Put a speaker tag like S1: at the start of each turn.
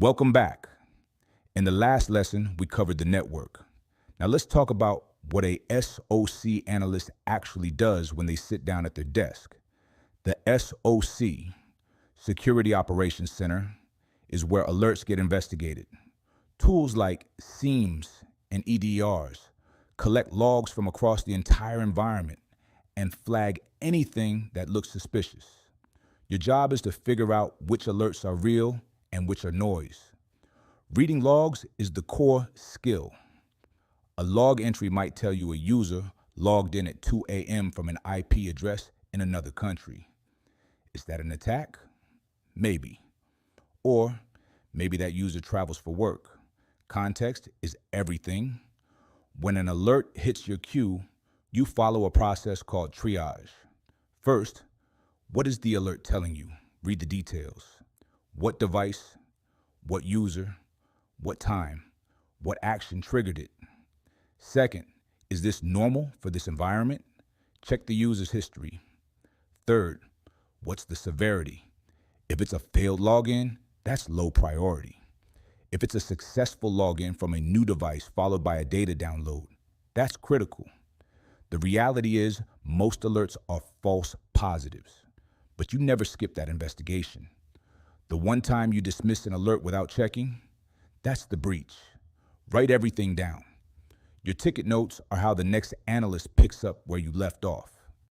S1: Welcome back. In the last lesson, we covered the network. Now let's talk about what a SOC analyst actually does when they sit down at their desk. The SOC, Security Operations Center, is where alerts get investigated. Tools like SIEMs and EDRs collect logs from across the entire environment and flag anything that looks suspicious. Your job is to figure out which alerts are real and which are noise. Reading logs is the core skill. A log entry might tell you a user logged in at 2 a.m. from an IP address in another country. Is that an attack? Maybe. Or maybe that user travels for work. Context is everything. When an alert hits your queue, you follow a process called triage. First, what is the alert telling you? Read the details. What device? What user? What time? What action triggered it? Second, is this normal for this environment? Check the user's history. Third, what's the severity? If it's a failed login, that's low priority. If it's a successful login from a new device followed by a data download, that's critical. The reality is most alerts are false positives, but you never skip that investigation. The one time you dismiss an alert without checking, that's the breach. Write everything down. Your ticket notes are how the next analyst picks up where you left off.